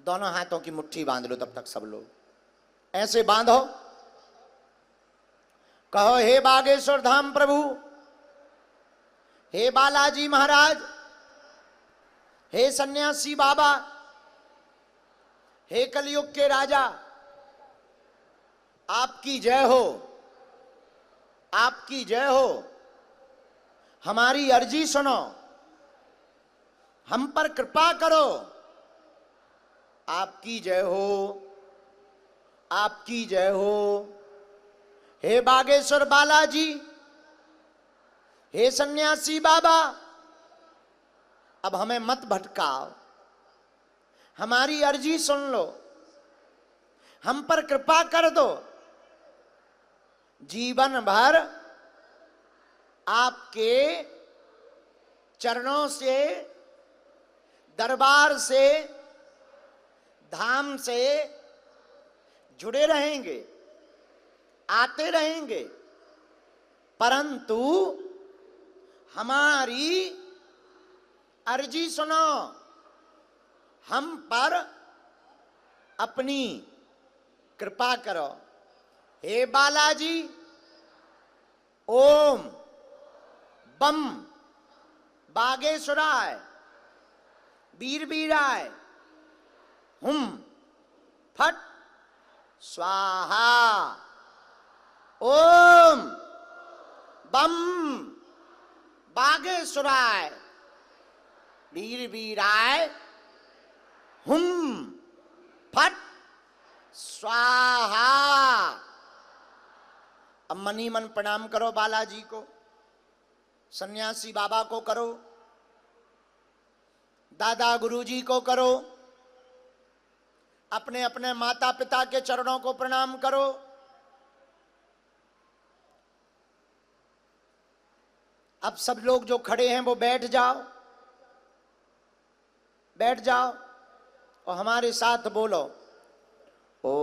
दोनों हाथों की मुट्ठी बांध लो, तब तक सब लोग ऐसे बांधो, कहो हे बागेश्वर धाम प्रभु, हे बालाजी महाराज, हे सन्यासी बाबा, हे कलयुग के राजा, आपकी जय हो, आपकी जय हो। हमारी अर्जी सुनो, हम पर कृपा करो, आपकी जय हो, आपकी जय हो। हे बागेश्वर बालाजी, हे सन्यासी बाबा, अब हमें मत भटकाओ, हमारी अर्जी सुन लो, हम पर कृपा कर दो। जीवन भर आपके चरणों से, दरबार से, धाम से जुड़े रहेंगे, आते रहेंगे, परंतु हमारी अर्जी सुनो, हम पर अपनी कृपा करो। हे बालाजी, ओम बम बागेश्वराय वीर वीराय हुम फट स्वाहा। ओम बम बागेश्वराय वीर वीराय हुम फट स्वाहा। अब मनी मन प्रणाम करो बालाजी को, सन्यासी बाबा को करो, दादा गुरुजी को करो, अपने अपने माता पिता के चरणों को प्रणाम करो। अब सब लोग जो खड़े हैं वो बैठ जाओ, बैठ जाओ और हमारे साथ बोलो, ओम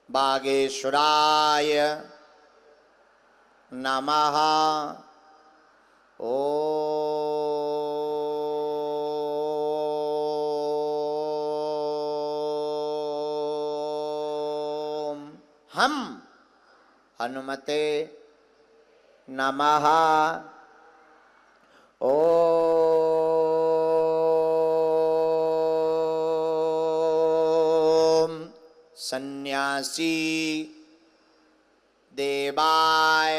बागेश्वराय नमः। ओम हम हनुमते नमः। ओम सन्यासी देवाय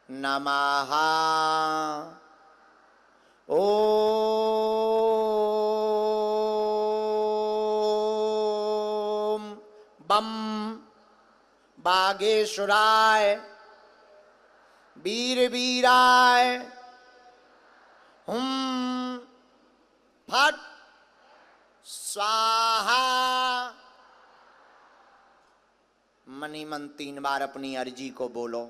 नमः। ओम बम बागेश्वराय वीर वीराय हुम फट स्वाहा। मनी मन 3 बार अपनी अर्जी को बोलो।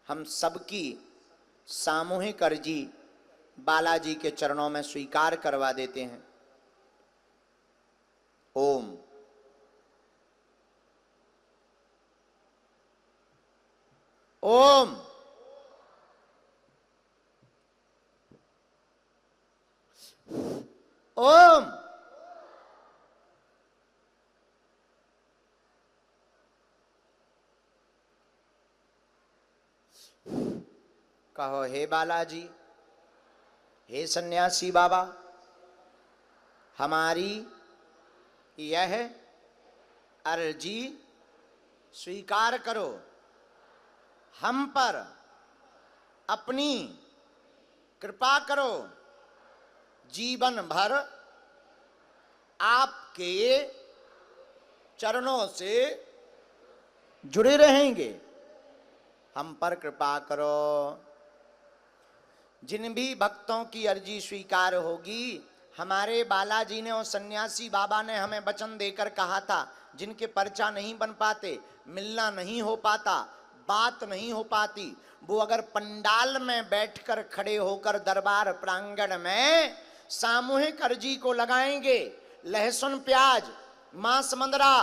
हम सबकी सामूहिक अर्जी बालाजी के चरणों में स्वीकार करवा देते हैं। ओम ओम ओम कहो हे बालाजी, हे सन्यासी बाबा, हमारी यह अर्जी स्वीकार करो, हम पर अपनी कृपा करो। जीवन भर आपके चरणों से जुड़े रहेंगे, हम पर कृपा करो। जिन भी भक्तों की अर्जी स्वीकार होगी, हमारे बालाजी ने और सन्यासी बाबा ने हमें वचन देकर कहा था, जिनके पर्चा नहीं बन पाते, मिलना नहीं हो पाता, बात नहीं हो पाती, वो अगर पंडाल में बैठकर खड़े होकर दरबार प्रांगण में सामूहिक अर्जी को लगाएंगे, लहसुन प्याज मांस मंदरा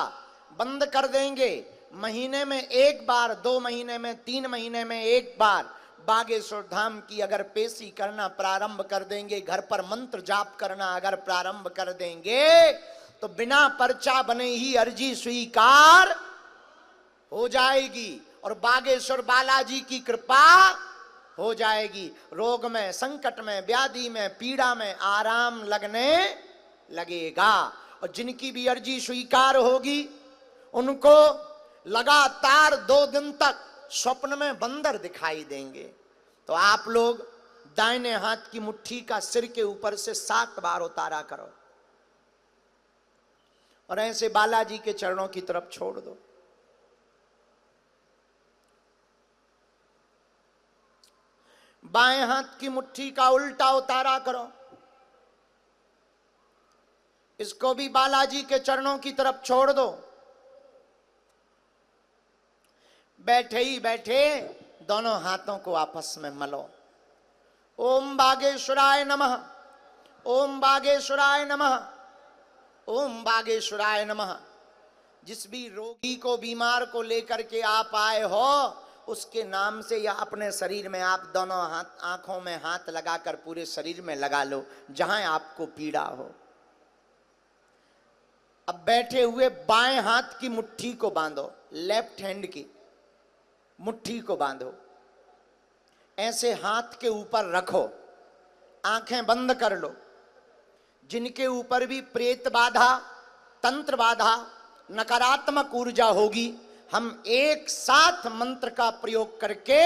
बंद कर देंगे, महीने में एक बार, 2 महीने में, 3 महीने में एक बार बागेश्वर धाम की अगर पेशी करना प्रारंभ कर देंगे, घर पर मंत्र जाप करना अगर प्रारंभ कर देंगे, तो बिना पर्चा बने ही अर्जी स्वीकार हो जाएगी और बागेश्वर बालाजी की कृपा हो जाएगी। रोग में, संकट में, व्याधि में, पीड़ा में आराम लगने लगेगा। और जिनकी भी अर्जी स्वीकार होगी उनको लगातार 2 दिन तक स्वप्न में बंदर दिखाई देंगे। तो आप लोग दाहिने हाथ की मुट्ठी का सिर के ऊपर से 7 बार उतारा करो और ऐसे बालाजी के चरणों की तरफ छोड़ दो। बाएं हाथ की मुट्ठी का उल्टा उतारा करो, इसको भी बालाजी के चरणों की तरफ छोड़ दो। बैठे ही बैठे दोनों हाथों को आपस में मलो। ओम बागेश्वराय नमः, ओम बागेश्वराय नमः, ओम बागेश्वराय नमः। जिस भी रोगी को, बीमार को लेकर के आप आए हो, उसके नाम से या अपने शरीर में आप दोनों हाथ, आंखों में हाथ लगाकर पूरे शरीर में लगा लो जहां आपको पीड़ा हो। अब बैठे हुए बाएं हाथ की मुट्ठी को बांधो, लेफ्ट हैंड की मुट्ठी को बांधो, ऐसे हाथ के ऊपर रखो, आंखें बंद कर लो। जिनके ऊपर भी प्रेत बाधा, तंत्र बाधा, नकारात्मक ऊर्जा होगी, हम एक साथ मंत्र का प्रयोग करके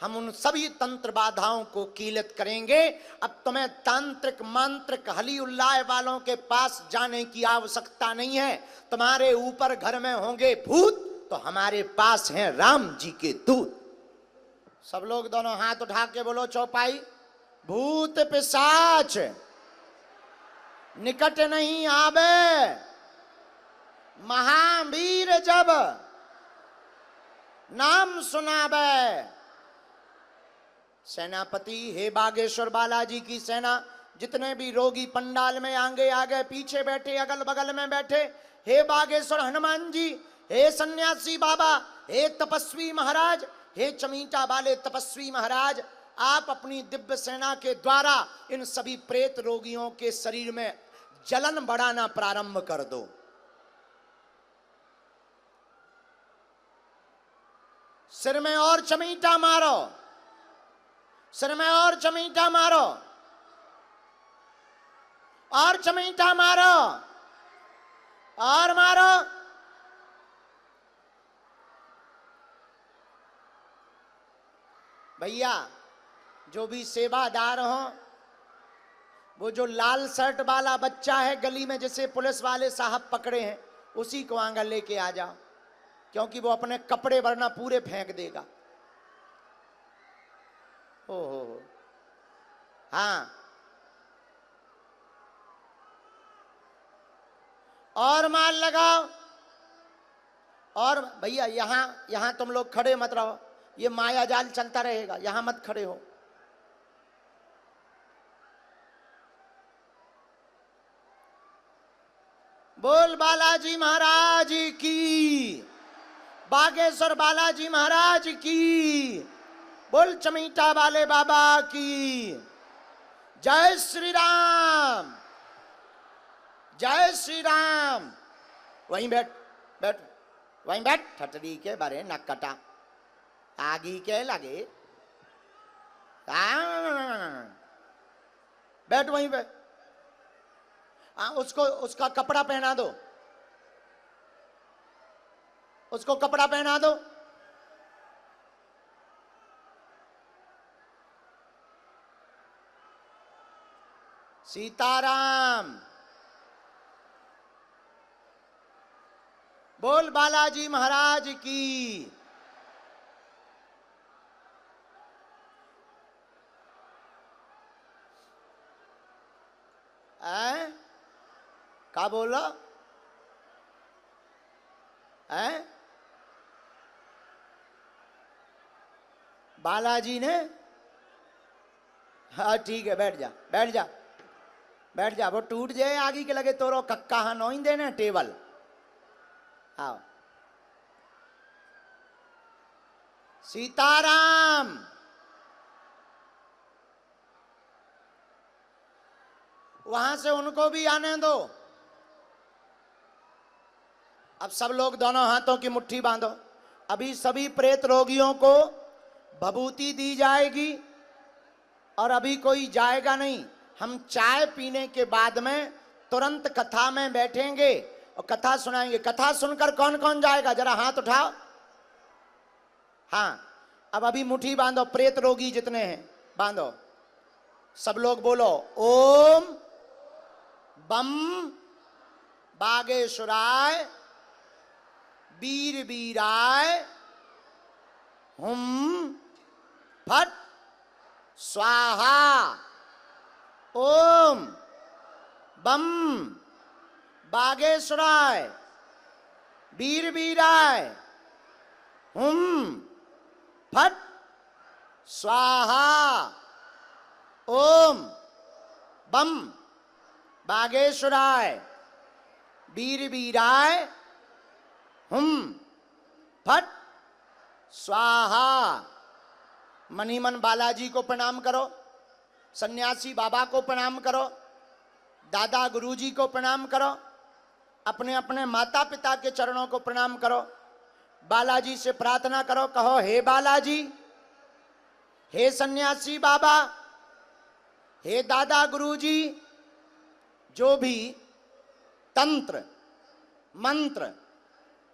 हम उन सभी तंत्र बाधाओं को कीलत करेंगे। अब तुम्हें तांत्रिक, मांत्रिक, हली उल्लाह वालों के पास जाने की आवश्यकता नहीं है। तुम्हारे ऊपर घर में होंगे भूत, तो हमारे पास हैं राम जी के दूत। सब लोग दोनों हाथ उठा के बोलो चौपाई। भूत पिशाच निकट नहीं आवे, महावीर जब नाम सुनावे। सेनापति, हे बागेश्वर बालाजी की सेना, जितने भी रोगी पंडाल में आगे आगे पीछे बैठे, अगल बगल में बैठे, हे बागेश्वर हनुमान जी, हे सन्यासी बाबा, हे तपस्वी महाराज, हे चमीटा वाले तपस्वी महाराज, आप अपनी दिव्य सेना के द्वारा इन सभी प्रेत रोगियों के शरीर में जलन बढ़ाना प्रारंभ कर दो। सिर में और चमीटा मारो, सिर में और चमीटा मारो, और चमीटा मारो, और मारो। भैया जो भी सेवादार हो, वो जो लाल शर्ट वाला बच्चा है गली में, जैसे पुलिस वाले साहब पकड़े हैं, उसी को आंगन लेके आ जाओ, क्योंकि वो अपने कपड़े वरना पूरे फेंक देगा। हो हाँ, और माल लगाओ। और भैया यहां तुम लोग खड़े मत रहो, ये माया जाल चलता रहेगा, यहां मत खड़े हो। बोल बालाजी महाराज की, बागेश्वर बालाजी महाराज की, बोल चमीटा वाले बाबा की। जय श्री राम, जय श्री राम। वहीं बैठ, बैठ वहीं बैठ, ठटरी के बारे नक कटा, आगी के लगे, बैठ वहीं पे। उसको, उसका कपड़ा पहना दो, उसको कपड़ा पहना दो। सीताराम। बोल बालाजी महाराज की। क्या बोला है? बालाजी ने, हाँ ठीक है, बैठ जा, बैठ जा, बैठ जा। वो टूट जाए आगे के लगे तोरो कक्का हाँ नोई देने टेबल। आओ सीताराम। वहां से उनको भी आने दो। अब सब लोग दोनों हाथों की मुट्ठी बांधो। अभी सभी प्रेत रोगियों को भभूति दी जाएगी और अभी कोई जाएगा नहीं। हम चाय पीने के बाद में तुरंत कथा में बैठेंगे और कथा सुनाएंगे। कथा सुनकर कौन कौन जाएगा, जरा हाथ उठाओ। हाँ, अब अभी मुट्ठी बांधो, प्रेत रोगी जितने हैं बांधो। सब लोग बोलो ओम बम बागेश्वराय वीर वीराय हुम फट स्वाहा। ओम बम बागेश्वराय वीर वीराय हुम फट स्वाहा। ओम बम बागेश्वराय वीर वीराय हुम फट स्वाहा। मनीमन बालाजी को प्रणाम करो, सन्यासी बाबा को प्रणाम करो, दादा गुरुजी को प्रणाम करो, अपने अपने माता पिता के चरणों को प्रणाम करो। बालाजी से प्रार्थना करो, कहो हे बालाजी, हे सन्यासी बाबा, हे दादा गुरुजी, जो भी तंत्र मंत्र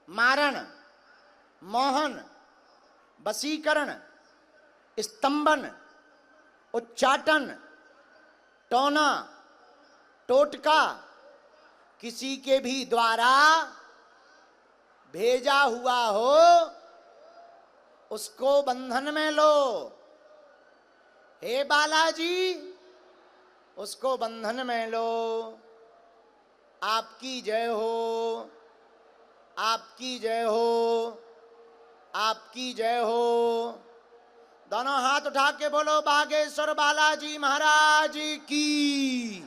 मारण मोहन वशीकरण स्तंभन उच्चाटन टोना टोटका किसी के भी द्वारा भेजा हुआ हो उसको बंधन में लो। हे बालाजी, उसको बंधन में लो। आपकी जय हो, आपकी जय हो, आपकी जय हो। दोनों हाथ उठा के बोलो बागेश्वर बालाजी महाराज की।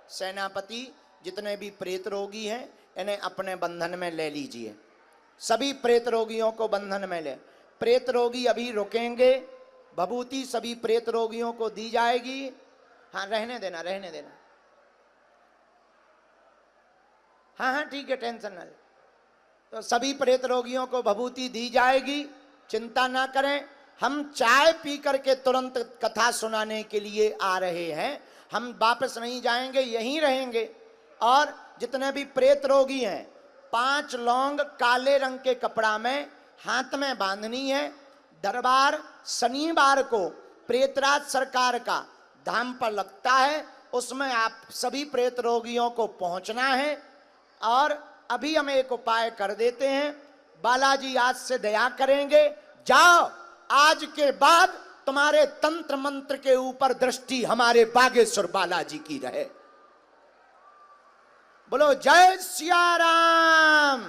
सेनापति जितने भी प्रेत रोगी हैं इन्हें अपने बंधन में ले लीजिए। सभी प्रेत रोगियों को बंधन में ले। प्रेत रोगी अभी रुकेंगे, भभूति सभी प्रेत रोगियों को दी जाएगी। हाँ, रहने देना, रहने देना। हाँ हाँ ठीक है, टेंशन ना ले। तो सभी प्रेत रोगियों को भभूति दी जाएगी, चिंता ना करें। हम चाय पी करके तुरंत कथा सुनाने के लिए आ रहे हैं। हम वापस नहीं जाएंगे, यहीं रहेंगे। और जितने भी प्रेत रोगी हैं 5 लौंग काले रंग के कपड़ा में हाथ में बांधनी है। दरबार शनिवार को प्रेतराज सरकार का धाम पर लगता है, उसमें आप सभी प्रेत रोगियों को पहुंचना है। और अभी हम एक उपाय कर देते हैं, बालाजी आज से दया करेंगे। जाओ, आज के बाद तुम्हारे तंत्र मंत्र के ऊपर दृष्टि हमारे बागेश्वर बालाजी की रहे। बोलो जय सिया राम।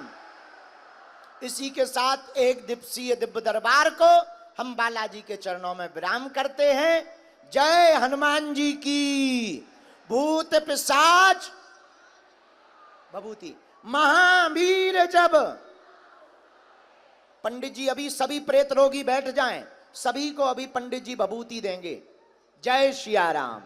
इसी के साथ एक दिवसीय दिव्य दरबार को हम बालाजी के चरणों में विराम करते हैं। जय हनुमान जी की। भूत पिशाच भभूति महावीर। जब पंडित जी अभी सभी प्रेत रोगी बैठ जाएं, सभी को अभी पंडित जी भभूति देंगे। जय सिया राम।